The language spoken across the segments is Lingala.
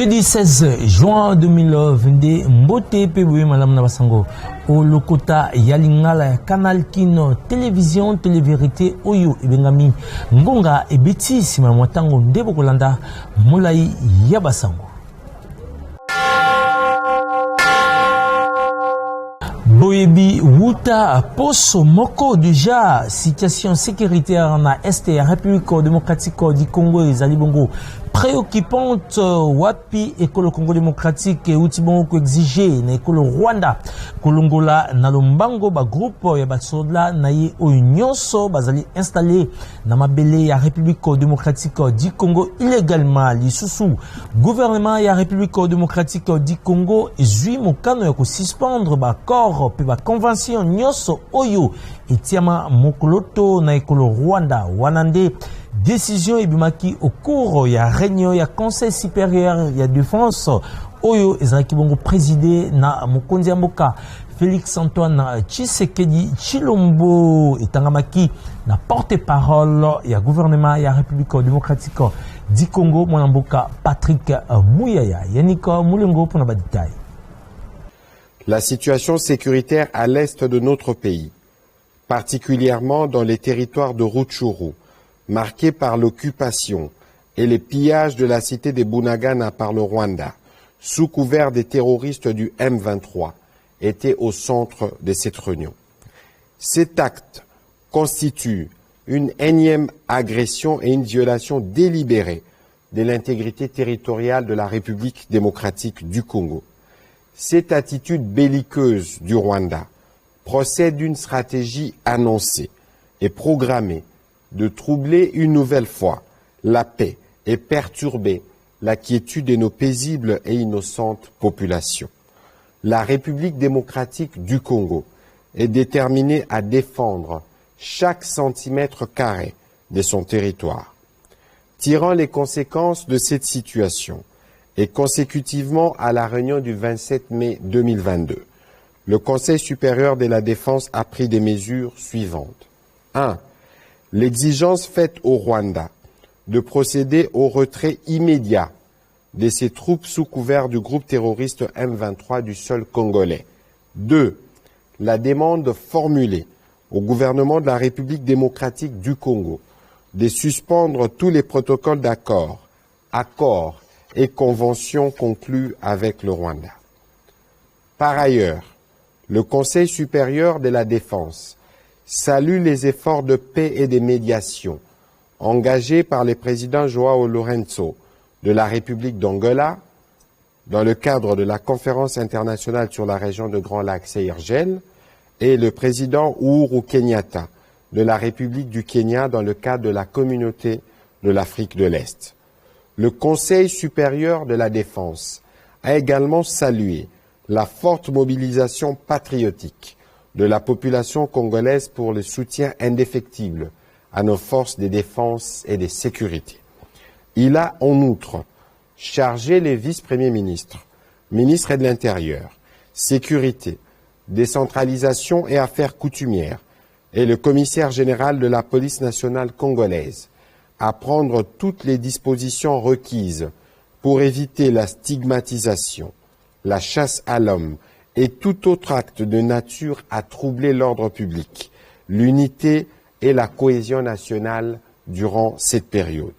Jeudi 16 juin 2022, Mbote Peboué Madame Nabasango, au Lokota Yalingala, Canal Kino, Télévision, Télévérité, Oyo, Ebengami, Ngonga, Ebeti, Simamwatango, Ndebokolanda, Moulaï Yabasango. Boyebi Wuta Poso Moko déjà situation sécuritaire en Est et République démocratique du Congo et Zalibongo préoccupante wapi école Congo démocratique et outibongo ko exigé na école Rwanda kolongola na lombango ba groupe ya basoda na ye nyonso bazali installé na mabele ya République démocratique du Congo illégalement lisusu gouvernement ya République démocratique du Congo ezui mokano ya ko suspendre ba corps pe ba convention nyonso oyo etiama mokoloto na école Rwanda wanande décision ebimaki au cours ya réunion ya conseil supérieur ya défense oyo ezalaki bongo présidé na mokonzi ya mboka Félix Antoine Tshisekedi Tshilombo etangamaki na porte-parole ya gouvernement ya République démocratique du Congo mwana mboka Patrick Muyaya Yannick Moulengo pour na détail. La situation sécuritaire à l'est de notre pays, particulièrement dans les territoires de Rutshuru, marqué par l'occupation et les pillages de la cité de Bunagana par le Rwanda, sous couvert des terroristes du M23, était au centre de cette réunion. Cet acte constitue une énième agression et une violation délibérée de l'intégrité territoriale de la République démocratique du Congo. Cette attitude belliqueuse du Rwanda procède d'une stratégie annoncée et programmée de troubler une nouvelle fois la paix et perturber la quiétude de nos paisibles et innocentes populations. La République démocratique du Congo est déterminée à défendre chaque centimètre carré de son territoire. Tirant les conséquences de cette situation et consécutivement à la réunion du 27 mai 2022, le Conseil supérieur de la défense a pris des mesures suivantes. 1. L'exigence faite au Rwanda de procéder au retrait immédiat de ses troupes sous couvert du groupe terroriste M23 du sol congolais. 2. La demande formulée au gouvernement de la République démocratique du Congo de suspendre tous les protocoles d'accord, accords et conventions conclus avec le Rwanda. Par ailleurs, le Conseil supérieur de la défense salue les efforts de paix et de médiation engagés par le président João Lourenço de la République d'Angola dans le cadre de la conférence internationale sur la région de Grand Lac CIRGL et le président Uhuru Kenyatta de la République du Kenya dans le cadre de la communauté de l'Afrique de l'Est. Le Conseil supérieur de la défense a également salué la forte mobilisation patriotique de la population congolaise pour le soutien indéfectible à nos forces de défense et de sécurité. Il a en outre chargé les vice-premiers ministres, ministres de l'Intérieur, Sécurité, Décentralisation et Affaires coutumières et le commissaire général de la police nationale congolaise à prendre toutes les dispositions requises pour éviter la stigmatisation, la chasse à l'homme et tout autre acte de nature à troubler l'ordre public, l'unité et la cohésion nationale durant cette période.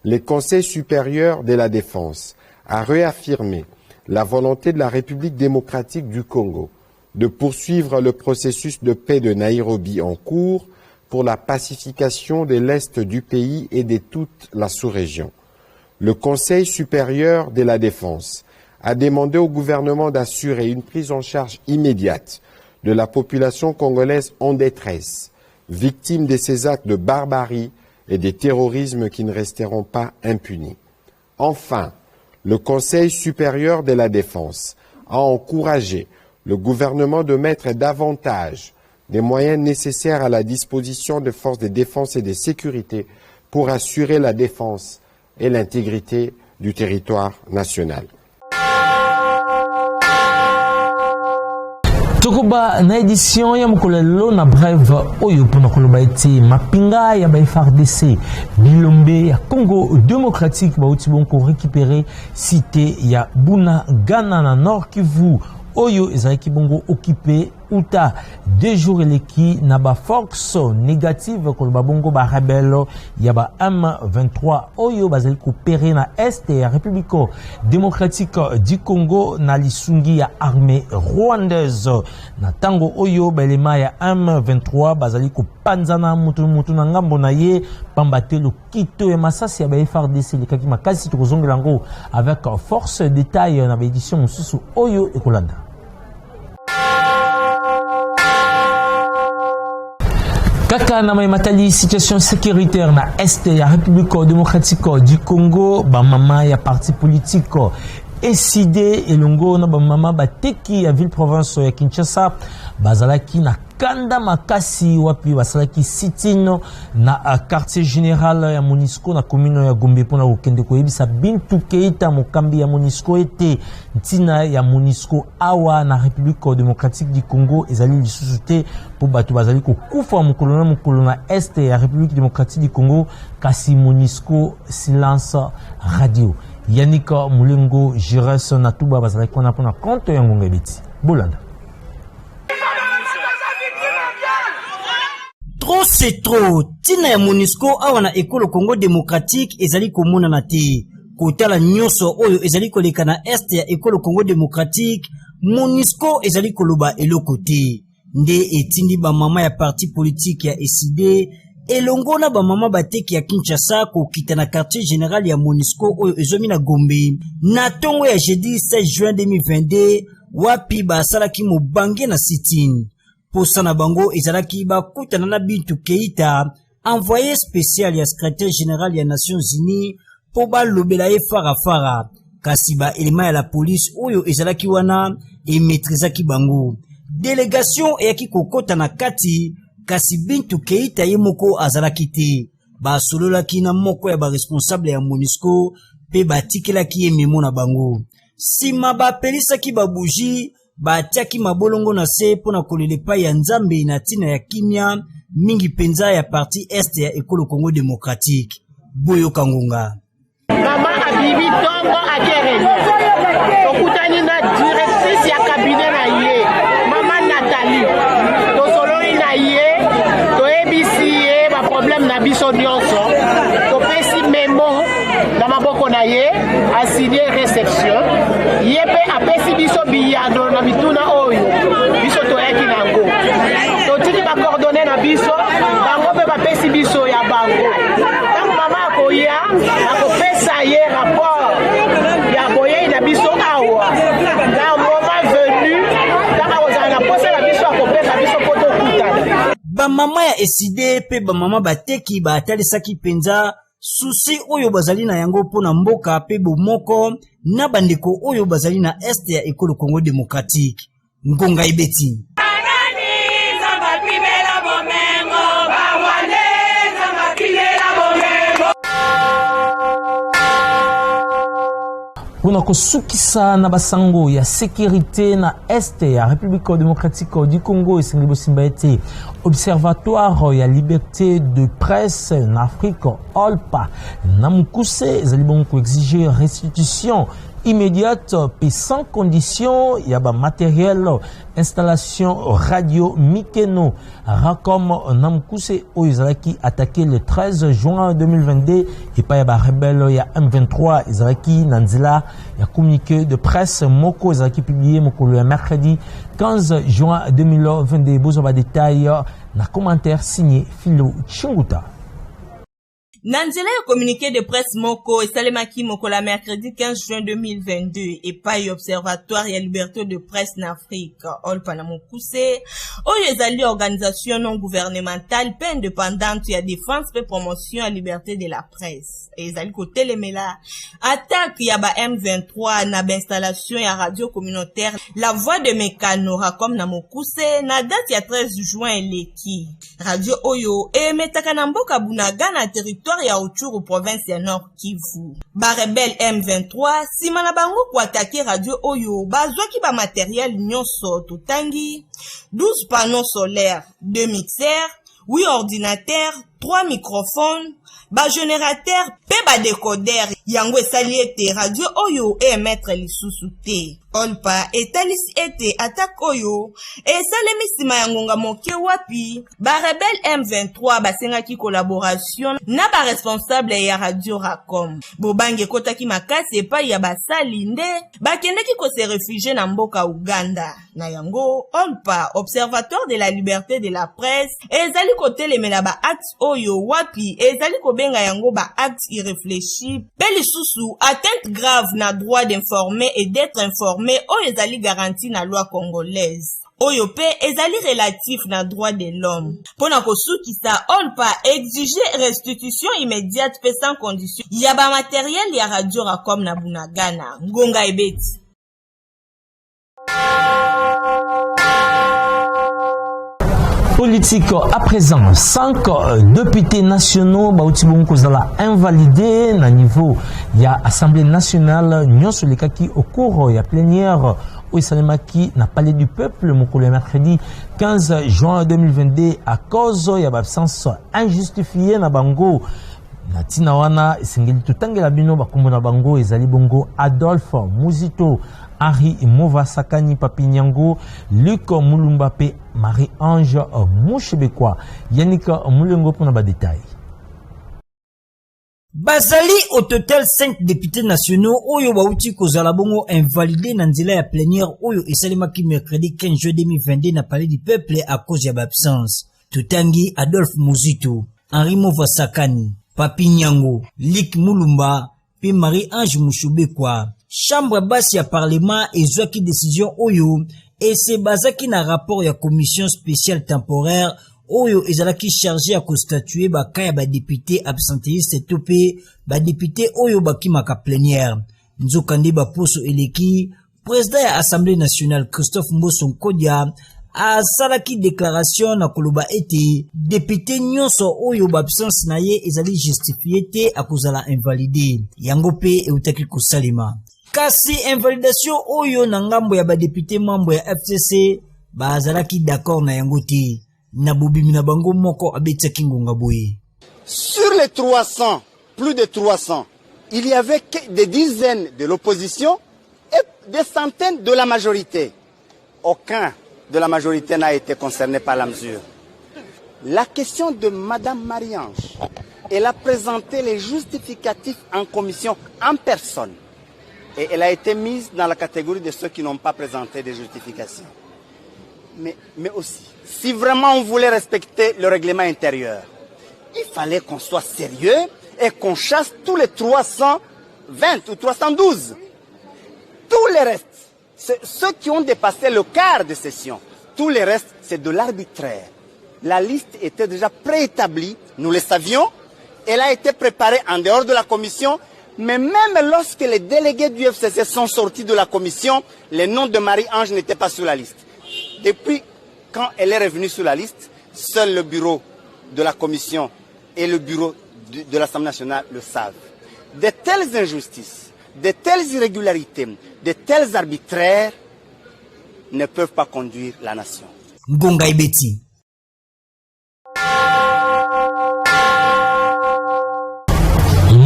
Le Conseil supérieur de la défense a réaffirmé la volonté de la République démocratique du Congo de poursuivre le processus de paix de Nairobi en cours pour la pacification de l'Est du pays et de toute la sous-région. Le Conseil supérieur de la défense a demandé au gouvernement d'assurer une prise en charge immédiate de la population congolaise en détresse, victime de ces actes de barbarie et des terrorismes qui ne resteront pas impunis. Enfin, le Conseil supérieur de la défense a encouragé le gouvernement de mettre davantage des moyens nécessaires à la disposition des forces de défense et de sécurité pour assurer la défense et l'intégrité du territoire national. Tokoba na édition ya mokolelo na brève oyo pona koloba ete mapinga ya ba FARDC bilombe ya Congo démocratique ba uti bonko récupérer cité ya Bunagana na Nord Kivu oyo ezalaki bongo occupé uta 2 jours eleki na ba force négative koloba bongo ba rebelle ya ba M23 oyo bazali coopérer na est ya République démocratique du Congo na lisungi ya armée rwandaise na tango oyo belema ya M23 bazali kopanzana mutu na ngambo na ye pambate lo kito ya masasi ya ba FARDC lekaki makasi tokozongela ngo avec force détail na ba édition mususu oyo ekolanda. Kaka na matali situation sécuritaire na est ya République démocratique du Congo ba mama ya parti politique SID elongo na ba mama bateki ya ville province ya Kinshasa bazalaki na kanda makasi wapi basalaki sitino na quartier général ya Monisco na commune ya Gombe pona kokende koyebisa Bintu Keita mokambi ya Monisco ete ntina ya Monisco awa na République démocratique du Congo ezali lisusu te po bato bazali kokufa mokolo na est ya République démocratique du Congo kasi Monisco silence radio. Yannick Moulengo Jires na tuba bazali kona pona compte ya ngonga biti bolanda. Trop c'est trop. Tina ya Monisco awa na ekolo Congo démocratique ezali komona na te. Kotala nyonso oyo ezali koleka na est ya ekolo Congo démocratique, Monisco ezali koloba eloko te. Nde etindi ba mama ya parti politique ya SID elongo na ba mama bateki ya Kinshasa kokita na quartier général ya Monisco oyo ezomi na Gombe. Na tongo ya jeudi 16 juin 2022 wapi basalaki mobange na sitini. Posa na bango ezalaki bakutana na Bintu Keita, envoyé spécial ya secrétaire général ya Nations Unies po balobela ye farafara. Kasi ba elema ya la police oyo ezalaki wana emetrizaki bango. Délégation eyaki kokota na kati kasi Bintu Keita ye moko azalaki te. Ba sololaki na moko ya ba responsable ya Monisco pe batikelaki ye memo na bango. Sima ba pelisaki ba bougie batiaki mabolongo na se pona kolelepa ya nzambe na tina ya kimia mingi penza ya parti est ya ekolo Congo démocratique. Boyo Kangonga. Mama Abibi Tongo Akereni. Okutani na directrice ya cabinet na ye. Mama Nathalie. Tosololi na ye. Toyebisi ye ba problème na biso nyonso. Topesi memo na maboko na ye a signé réception. Yepe apesi biso biyado na bituna oyo biso toyaki nango totiki ba coordonner na biso bango pe bapesi biso ya bango tango mama akoya akopesa ye rapport ya boye na biso awa na moment venu kaka kozala na posa na biso akopesa biso poto kutana Ba mama ya SID pe ba mama bateki ba atalisaki penza susi oyo bazali na yango pona mboka pe bomoko na bandeko oyo bazali na est ya ekolo Congo démocratique. Ngonga ibeti. Pona kosukisa na basango ya sécurité na est ya République démocratique du Congo esengi bosimba ete observatoire ya liberté de presse en Afrique OLPA na mukuse ezali bongo ko exiger restitution immédiate et sans condition ya ba matériel installation radio Mikeno Racom Namkuse Oyzalaki attaqué le 13 juin 2022 et pas ya ba rebelle ya M23 Izalaki Nanzila ya communiqué de presse Moko Izalaki publié moko le mercredi 15 juin 2022 besoin de détails na commentaire signé Philo Chinguta. Nanzela yo communiqué de presse moko et salemaki moko la mercredi 15 juin 2022 et pas observatoire et liberté de presse en Afrique. Olpa na mokuse oyo ezali organisation non gouvernementale pe indépendante ya défense pe promotion à liberté de la presse. Et ezali côté lemela attaque ya ba M23 na ba installation ya radio communautaire La Voix de Mécano Racom na mokuse na date ya 13 juin leki. Radio oyo emetaka na mboka Bunagana territoire territoire ya Utshuru province ya Nord Kivu. Ba rebelle M23 sima na bango ko attaquer radio oyo bazwaki ba matériel nyonso totangi 12 panneaux solaires, 2 mixeurs, 8 ordinateurs, 3 microphones, ba générateur pe ba décodeur yango esali ete radio oyo émettre lisusu te. Olpa etalisi ete attaque oyo esalemi sima ya ngonga moke wapi ba rebelle M23 basengaki collaboration na ba responsable ya radio Racom. Bobange kotaki makasi epai ya basali nde bakendeki ko se réfugier na mboka Uganda. Na yango Olpa observatoire de la liberté de la presse ezali kotelemela ba acte oyo wapi ezali kobenga yango ba acte irréfléchi pe lisusu atteinte grave na droit d'informer et d'être informé oyo ezali garanti na loi congolaise. Oyo pe ezali relatif na droit de l'homme. Pona kosukisa Olpa exiger restitution immédiate pe sans condition ya ba matériel ya radio Racom na Bunagana. Ngonga ebeti. Politique à présent, 5 députés nationaux bautibon kozala invalidés na niveau ya Assemblée nationale nyonso lekaki au cours ya plénière au Salemaki na Palais du Peuple mokolo mercredi 15 juin 2022 à cause ya absence injustifiée na bango na tina wana esengeli tutangela bino bakombo na bango ezali bongo Adolphe Muzito, Henri Mova Sakani Papinyango, Luc Mulumba pe Marie-Ange Mouchebekwa. Yannick Moulengo pour na détail. Bazali au total 5 députés nationaux oyo bauti kozala bongo invalidé na nzela ya plénière oyo esalemaki mercredi 15 juin 2022 na Palais du Peuple à cause ya absence. Tutangi Adolphe Muzito, Henri Mova Sakani, Papinyango, Luc Mulumba pe Marie-Ange Mouchebekwa. Chambre basse ya parlement ezwaki décision oyo et se bazaki na rapport ya commission spéciale temporaire oyo ezalaki chargé à constatuer ba kaya ba député absentéiste topé ba député oyo bakimaka plénière. Nzokande ba poso eleki président ya Assemblée nationale Christophe Mboso Nkodia a salaki déclaration na koloba ete député nyonso oyo ba absence na ye ezali justifié te akozala invalidé. Yango pe eutaki kosalema. Kasi invalidation oyo na ngambo ya ba député membre ya FCC bazalaki d'accord na yango te. Na bobimi na bango moko abetaki ngonga boye. Sur les 300, plus de 300, il y avait des dizaines de l'opposition et des centaines de la majorité. Aucun de la majorité n'a été concerné par la mesure. La question de Madame Marie-Ange, elle a présenté les justificatifs en commission en personne. Et elle a été mise dans la catégorie de ceux qui n'ont pas présenté des justifications. Mais aussi, si vraiment on voulait respecter le règlement intérieur, il fallait qu'on soit sérieux et qu'on chasse tous les 320 ou 312. Tous les restes, ceux qui ont dépassé le quart de session, tous les restes, c'est de l'arbitraire. La liste était déjà préétablie, nous le savions. Elle a été préparée en dehors de la commission. Mais même lorsque les délégués du FCC sont sortis de la commission, les noms de Marie-Ange n'étaient pas sur la liste. Depuis quand elle est revenue sur la liste, seul le bureau de la commission et le bureau de l'Assemblée nationale le savent. De telles injustices, de telles irrégularités, de tels arbitraires ne peuvent pas conduire la nation. Ngonga Ibeti.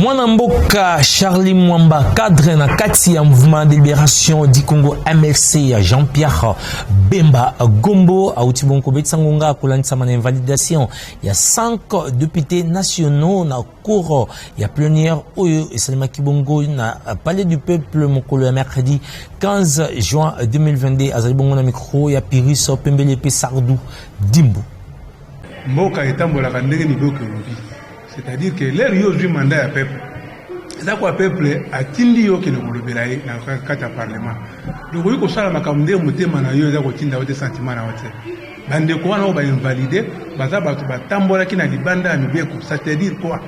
Mwanamboka Charlie Mwamba, cadre na kati ya mouvement de libération du Congo MLC, Jean-Pierre Bemba Gombo autibonko betsangonga kulanisa mana invalidation ya 5 députés nationaux na cour ya plénière oyo esalema kibongo na Palais du Peuple mokolo ya mercredi 15 juin 2022 azali bongo na micro ya Piris Pembele pe Sardou Dimbu. Mboka etambolaka ndenge niboke lobi. C'est-à-dire que l'air yo du mandat à peuple. Ça quoi peuple a tindi yo ke no kolobelaye na kata parlement. Donc yo ko sala makamde motema na yo za ko tinda wote sentiment na wote. Bande ko wana ba invalider baza ba tambola ki na libanda mibeko. C'est-à-dire quoi?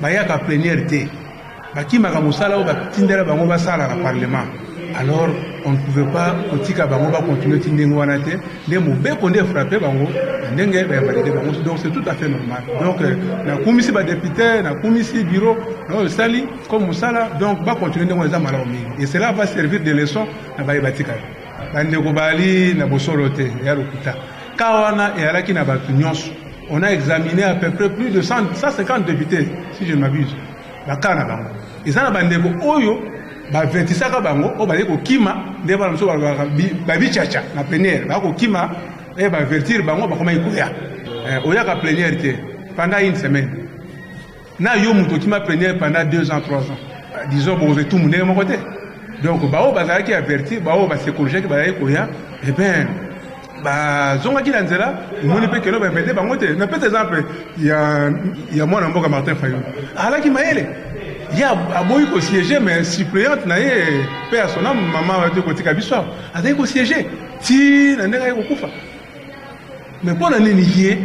Ba ya ka plénière té. Ba ki maka musala ba tindela bango ba sala na parlement. Alors on ne pouvait pas kotika bango ba continuer tindengo wana te nde mobeko nde frapper bango ndenge ba valider bango donc c'est tout à fait normal donc na komisi ba député na komisi bureau no sali comme musala donc ba continuer ndengo za mala mingi et cela va servir de leçon na ba batika bande ko bali na bosolo te ya lokuta kawana et alaki na batu nyonso on a examiné à peu près plus de 150 députés si je ne m'abuse ba kana bango ezana bande ko oyo ba vertisaka bango o bale ko kima nde ba mso ba bichacha na plénière ba ko kima et ba vertir bango ba koma ikoya oya ka plénière te pendant une semaine na yo muto kima plénière pendant 2 ans 3 ans disons bon tout monde mon côté donc ba o bazala ki avertir ba o ba sécuriser ba ikoya et ben ba zonga ki lanzela moni pe que no ba vete bango te na peut exemple il y a moi na mboka Martin Fayou ala ki maele il y a aboyi ko siéger mais suppléante na ye personnel maman va te kotika biso azai ko siéger ti na ndeka ko kufa mais pour na nini yé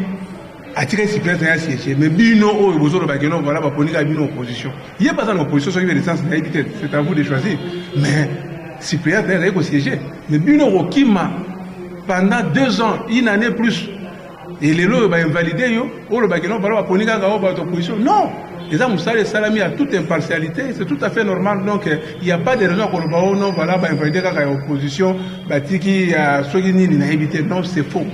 atire suppléante na siéger mais bino o bozolo ba keno voilà ba ponika bino opposition yé pas en opposition so yé licence na éviter c'est à vous de choisir mais suppléante na ko siéger mais bino ko kima pendant 2 ans une année plus et les lois va invalider yo o lo ba keno voilà ba ponika ka o ba opposition non. Les hommes salami à toute impartialité, c'est tout à fait normal. Donc, il n'y a pas de raison qu'on va non, voilà, bah, invalider la opposition, bah, qui a soigné ni évité. Non, c'est faux.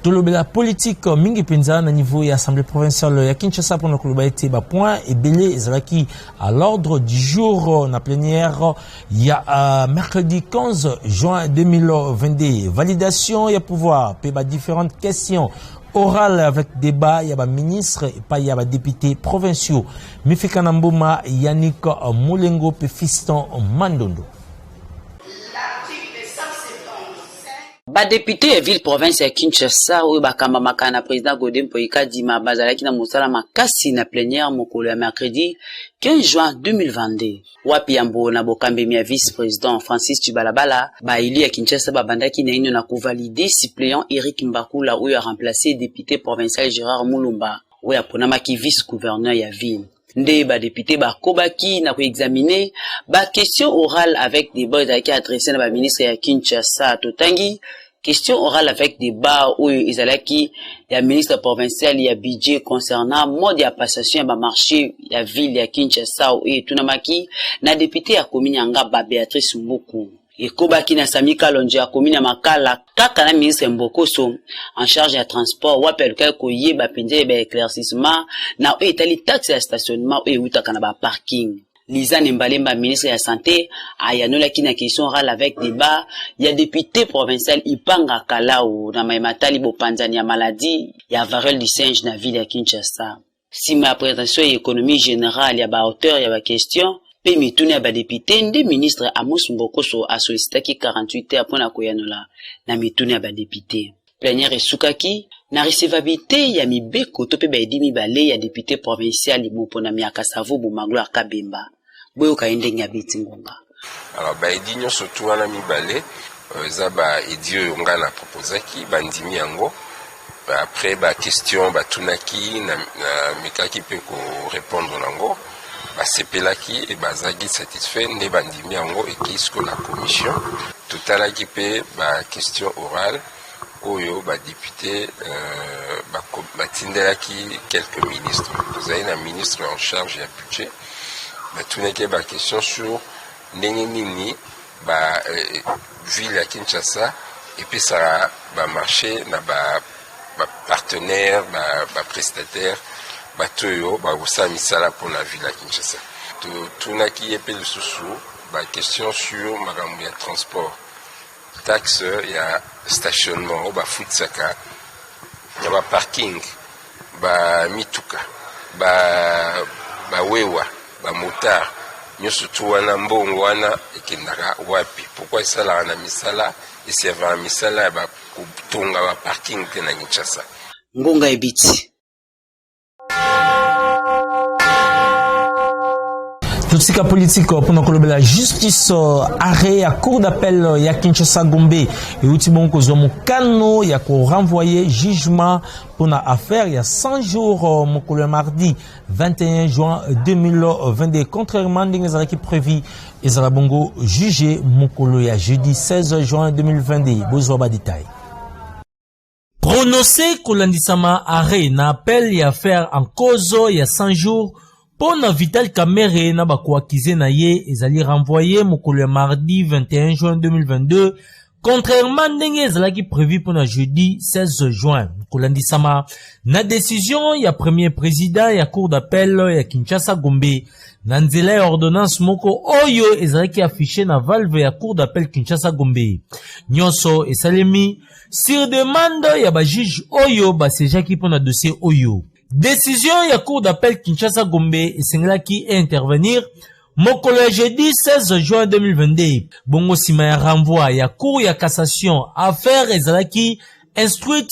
La politique mingi penza na niveau de l'Assemblée provinciale ya Kinshasa pour le club été ba point et belé ezalaki à l'ordre du jour na plénière il y a mercredi 15 juin 2022 validation ya pouvoir pe ba différentes questions orales avec débat il y a ba ministre et pas il y a ba députés provinciaux Mifika Nambuma Yannick Moulengo pe Fiston Mandondo. Ba député et ville province ya Kinshasa oyo bakamba makana président Godem Poika Dima bazalaki na mosala makasi na plénière mokolo ya mercredi 15 juin 2022 wapi yambo na bokambemi ya vice président Francis Tubalabala ba ili ya Kinshasa babandaki na ino na kovalider suppléant Eric Mbakula oyo a remplacé député provincial Gérard Moulumba oyo aponamaki vice gouverneur ya ville. Nde ba député ba kobaki na ko examiner ba question orale avec débat qui adressé na ba ministre ya Kinshasa totangi question orale avec débat où ezalaki ya ministre provincial ya budget concernant mode ya passation ya ba marché ya ville ya Kinshasa et tunamaki na député ya commune Ngaba Béatrice Mboku et kobaki na Sami Kalonje ya commune ya Makala kaka na ministre Mbokoso en charge ya transport wapel ko yeba penje ba éclaircissement na etali taxe ya stationnement et utaka na ba parking. Lisa Nembalemba ministre ya santé ayanola ki na question orale avec débat ya député provincial Ipanga Kalao na maimatali bopanzani ya maladie ya variole du singe na ville ya Kinshasa. Si ma présentation et économie générale ya ba auteur ya ba question pe mituni ya ba député nde ministre Amos Mbokoso a sollicité 48 heures pour na koyanola na mituni ya ba député. Plénière esukaki na recevabilité ya mibeko to pe ba edimi bale ya député provincial mopona miaka Savo Bomaglo Kabemba. Boyo kaende ngabiti ngonga. Alors ba edinyo surtout wana mibale za ba edio yonga na proposaki bandimi yango après ba question ba tunaki na mikaki pe ko répondre nango ba sepelaki et bazagi satisfait ne bandimi yango et kisko la commission totalaki pe ba question orale oyo ba député ba tindelaki quelques ministres vous avez un ministre en charge du budget ba tunaki ba question sur ndenge nini ba ville ya Kinshasa et puis ça ba marché na ba partenaire ba prestataire ba toyo ba osa misala pour la ville ya Kinshasa tunaki epe lisusu ba question sur makambo ya transport taxe ya stationnement ba futsaka ya ba parking ba mituka ba wewa ba motar nyoso tu wana mbongo wana ekendaka wapi pourquoi sala na misala et c'est vraiment misala ba kutonga ba parking te na Kinshasa ngonga ebiti. Totsika politique pour la justice arrêt à cour d'appel ya Kinshasa Gombe et Utibonko Zomukano ya ko renvoyer jugement pour la affaire il y a 100 jours le mardi 21 juin 2022 contrairement à ce qui est prévu et bongo jugé mokolo ya jeudi 16 juin 2022 besoin de détails. Prononcé Kolandisama arrêt na appel ya affaire en cause il y a 100 jours pour na Vital Kamerhe na bakoakize na ye ezali renvoyé mokolo mardi 21 juin 2022 contrairement ndenge ezalaki prévu pour na jeudi 16 juin kolandisama na décision ya premier président ya cour d'appel ya Kinshasa Gombe na nzela ya ordonnance moko oyo ezalaki affiché na valve ya cour d'appel Kinshasa Gombe nyonso esalemi sur demande ya ba juge oyo basejaki pour na dossier oyo. Décision ya cour d'appel Kinshasa Gombe esengelaki intervenir mokolo ya jeudi 16 juin 2022 bongo sima ya renvoi ya cour ya cassation affaire ezalaki instruite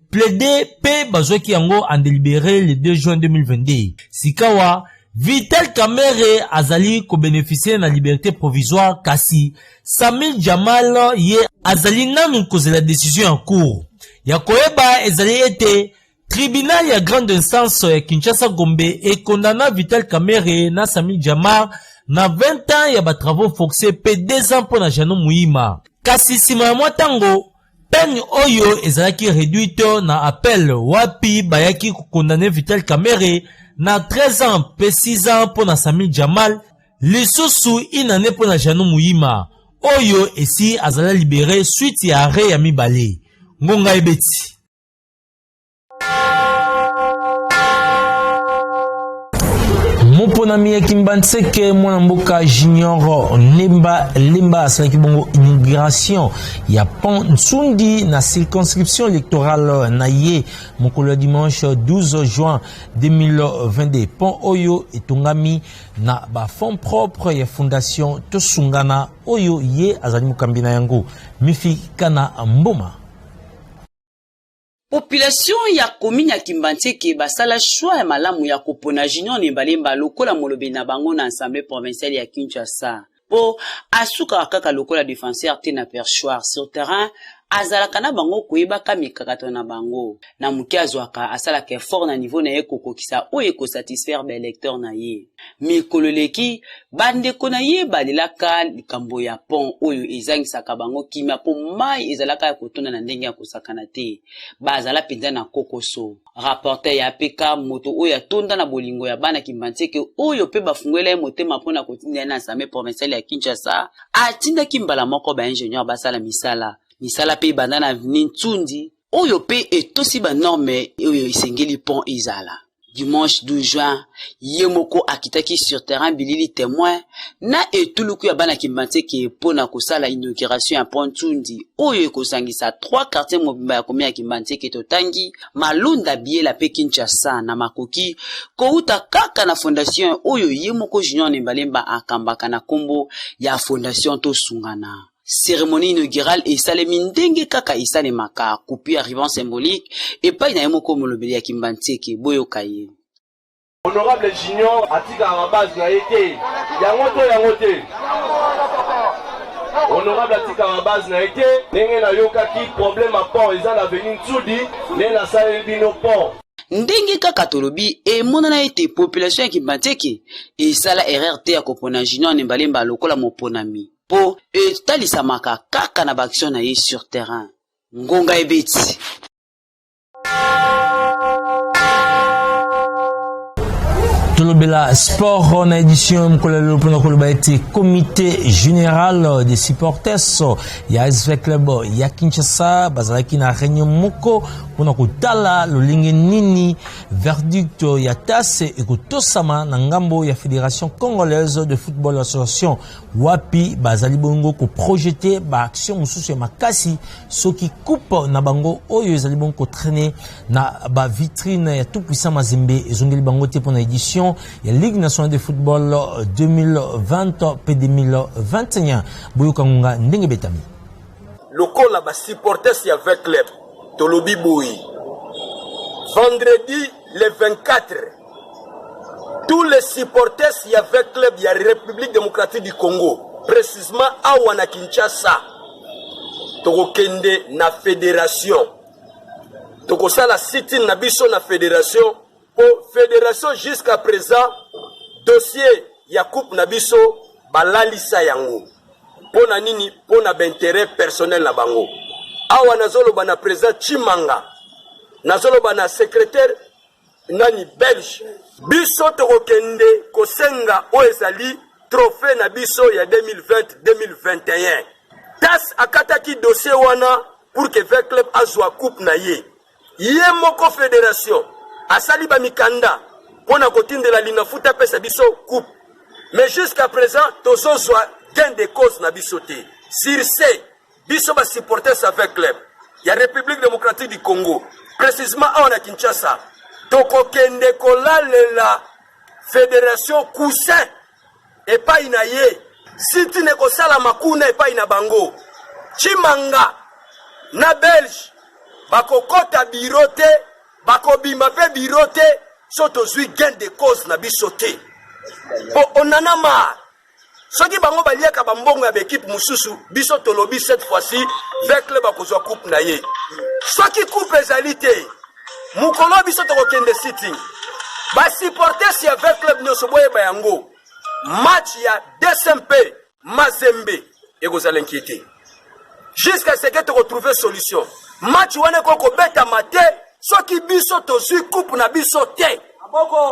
plaidé pe bazwaki yango en délibéré le 2 juin 2022 sikawa Vital Kamerhe azali ko bénéficier na liberté provisoire kasi Samil Jamal ye azali nanu cause la décision en cours ya koeba ezali ete tribunal ya grande instance ya Kinshasa Gombe et condamna Vital Kamerhe na Samil Jamal na 20 ans ya ba travaux forcés pe 2 ans pour na Jano Muhima. Kasi sima ya mwatango, peine oyo ezalaki réduite na appel wapi bayaki condamné Vital Kamerhe na 13 ans pe 6 ans pour na Samil Jamal, lisusu inane pour na Jano Muhima. Oyo esi azala libéré suite ya arrêt ya mibale. Ngonga ebeti. Moponami ya Kimbanseke mwana mboka junior Lemba salaki bongo immigration ya Pont Nsundi na circonscription électorale na ye mokolo dimanche 12 juin 2022 Pont oyo etongami na ba fonds propre ya fondation Tosungana oyo ye azali mukambina yango mifikana mboma. Population ya commune ya Kimbanseke basala choix ya malamu ya kopona junior Nembalemba lokola molobi na bango na assemblée provinciale ya Kinshasa. Po asuka kaka lokola défenseur te na perchoir sur terrain azalaka na bango koyeba ka mikakato na bango. Na muki azwaka asalaka effort na niveau na ye kokokisa oyo ko satisfaire ba électeur na ye. Mikololeki bandeko na ye balelaka likambo ya pont oyo ezangisaka bango kimia po mai ezalaka ya kotonda na ndenge ya kosakana te. Bazala penza na kokoso. Rapporteur ya PK moto oyo atonda na bolingo ya bana Kimbanseke oyo pe bafungwela motema pona kotinda na assemblée provinciale ya Kinshasa atinda kimbala moko ba ingénieur basala misala pe bandana avenue Nsundi oyo pe etosi ba norme oyo isengeli pont izala. Dimanche 12 juin yemoko akitaki sur terrain bilili témoin na etuluku ya bana Kimbanseke pona kosala inauguration ya pont Nsundi oyo ekosangisa 3 quartiers mobimba ya komia ya Kimbanseke totangi malunda biela pe Kinshasa na makoki kouta kaka na fondation oyo yemoko junior Nembalemba akambaka na kombo ya fondation Tosungana. Cérémonie inaugurale et salemi ndenge kaka isalemaka coupi arrivant symbolique et pas na yemoko molobeli ya Kimbanseke boyo kaye. Honorable junior atika na base na yeke yango te honorable atika na base na yeke ndenge na yokaki problème à pont eza na avenue Ntsudi ne na sale bino pont ndenge kaka tolobi emonana ete population ya Kimbanseke esala erreur te ya kopona junior Nembalemba lokola moponami po etalisamaka kaka na baction na ye sur terrain. Ngonga ebeti. Tolobela sport en édition mkolelo pona koloba ete comité général des supporters ya SV Club ya Kinshasa bazalaki na réunion moko pona kotala lolinge nini verdict ya tase ekotosama na ngambo ya Fédération Congolaise de Football Association wapi bazali bongo ko projeter ba action mususu ya makasi soki coupe na bango oyo ezali bongo ko traîner na ba vitrine ya tout puissant Mazembe ezongeli bango te pona édition ya Ligue nationale de football 2020 pe 2021 boyoka ngonga ndenge betami lokola ba supporters ya avec club tolobi boyi vendredi le 24 tous les supporters y avait club ya République démocratique du Congo, précisément awa na Kinshasa. Tokokende na fédération. Tokosala sitting na biso na fédération. Pour fédération jusqu'à présent, dossier ya coupe na biso balalisa yango. Pona nini, pona d'intérêt personnel na bango. Awa nazolo bana président Chimanga. Nazolo bana secrétaire nani belge. Biso tokokende kosenga oezali trophée na biso ya 2020-2021. Tas akataki dossier wana pour que le club azwa coupe na ye. Ye moko fédération asali ba mikanda pona kotindela lina futa pesa biso coupe. Mais jusqu'à présent tozo zwa gain de cause na biso te. Sur ce, biso ba supporters avec club. Ya République démocratique du Congo, précisément à Kinshasa. Tokokende kolalela fédération coussin et pas inaye. Si tu ne kosala makuna et pas ina bango. Chimanga na Belge bako kota birote bako bima pe birote soto zui gain de cause na bisote. Po onana ma. Soki bango baliaka bambongo ya équipe mususu biso tolobi cette fois-ci avec club bakozwa coupe na ye. Soki coupe ezalité mukolo biso tokokende sitting. Ba supporter si avec club nyoso boye bayango. Match ya DSMP Mazembe ekozala inquiété. Jusqu'à ce que tu retrouves solution. Match wane koko beta mate soki biso tozui coupe na biso te. Aboko.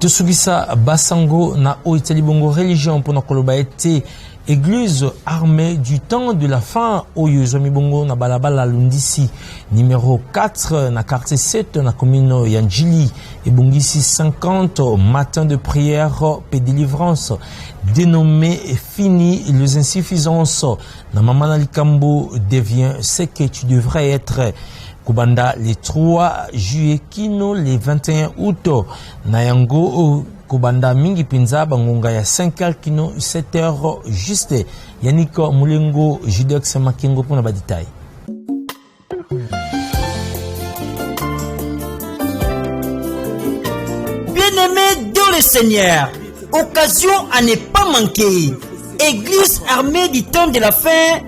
Tosugisa Basango na Oitali Bongo religion pour koloba été église armée du temps de la fin Oyo Zomi Bongo na balabala Lundisi numéro 4 na quartier 7 na commune Yanjili et Bongisi 50 matin de prière et délivrance dénommé fini les insuffisances na Mamana Likambo devient ce que tu devrais être. Kubanda les 3 juillet kino les 21 août na yango Kubanda mingi pinza bangonga ya 5h kino 7h juste Yannick Mulengo Judex Makingo pour na baditaille. Bien-aimés dans le Seigneur, occasion à ne pas manquer. Église armée du temps de la fin.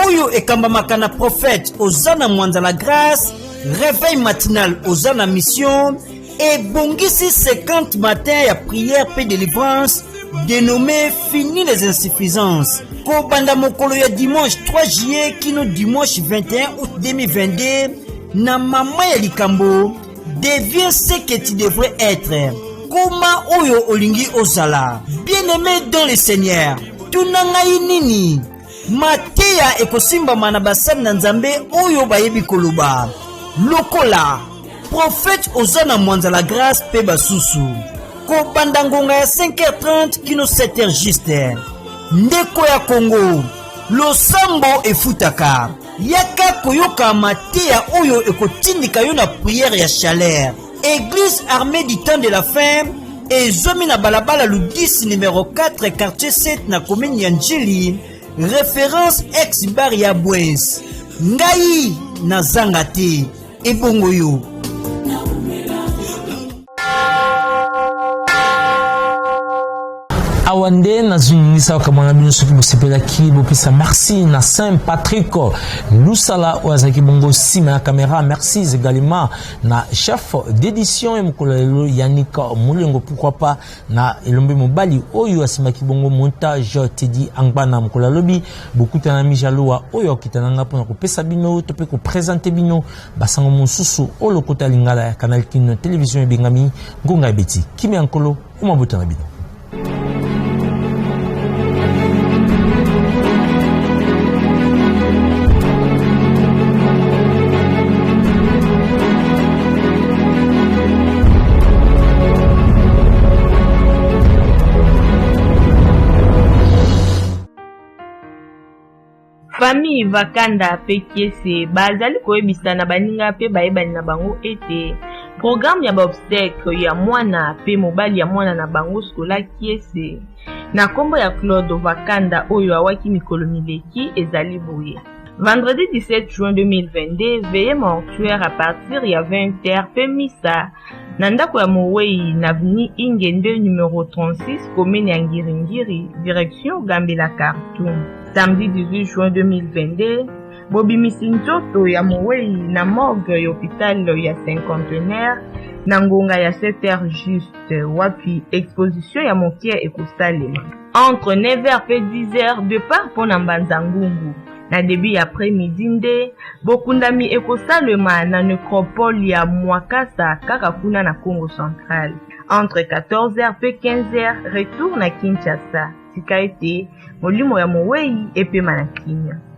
Oyo ekambamakana prophète Ozana Mwanza la grâce, réveil matinal Ozana mission et bongisi 50 matins à prière et délivrance dénommé fini les insuffisances. Kobanda mokolo ya dimanche 3 juillet kino dimanche 21 août 2022 na mama ya Likambo devient ce que tu devrais être. Koma oyo olingi ozala. Bien-aimé dans le Seigneur, tunangai nini? Matea ekosimba manabasani na nzambe oyo bayebi koloba lokola prophète Ozana Mwanza la grâce pe basusu kobanda ngonga ya 5h30 kino 7h juste ndeko ya Congo losambo efutaka yaka koyoka matea oyo ekotindika yo na prière ya chaleur. Église armée du temps de la fin ezomi na balabala Ludisi numéro 4 quartier 7 na commune Yanjili. Référence ex Baria Bwes. Ngai Nazangate Ebongoyo. Awande na zunisa wakamwana bino soki bosepela ki bopesa merci na Saint Patrick Lusala wazaki bongo sima na caméra. Merci également na chef d'édition et mkolelo Yannick Mulengo, pourquoi pas na elombe mobali oyo asimaki bongo montage Teddy Angbana mkolalobi beaucoup tana mijaloa oyo kitananga pona kopesa bino tope ko présenter bino basango mosusu olokota lingala ya Canal Kin télévision ebengami ngonga ebeti kimi ankolo umabota na bino. Famille Vakanda pe kiese bazali koyebisa na baninga pe bayebani na bango ete programme ya ba obstacle ya mwana pe mobali ya mwana na bango skola kiese na kombo ya Claude Vakanda oyo awaki mikolo mileki ezali boye. Vendredi 17 juin 2022, veillée mortuaire à partir ya 20h pe misa na ndako ya Mowei na avenue Ingende numéro 36 commune ya Ngiringiri direction Gambela Khartoum. Samedi 18 juin 2022, bobimisi nzoto ya Mowei na morgue ya hôpital ya cinquantenaire na ngonga ya 7h juste wapi exposition ya mokia ekosalema. Entre 9h et 10h départ pona Mbanza Ngungu. Na début après-midi nde bokundami ekosalema na nécropole ya Mwakasa kaka kuna na Congo central. Entre 14h et 15h retour na Kinshasa. Tika ete molimo ya Mowei epema na Kinya.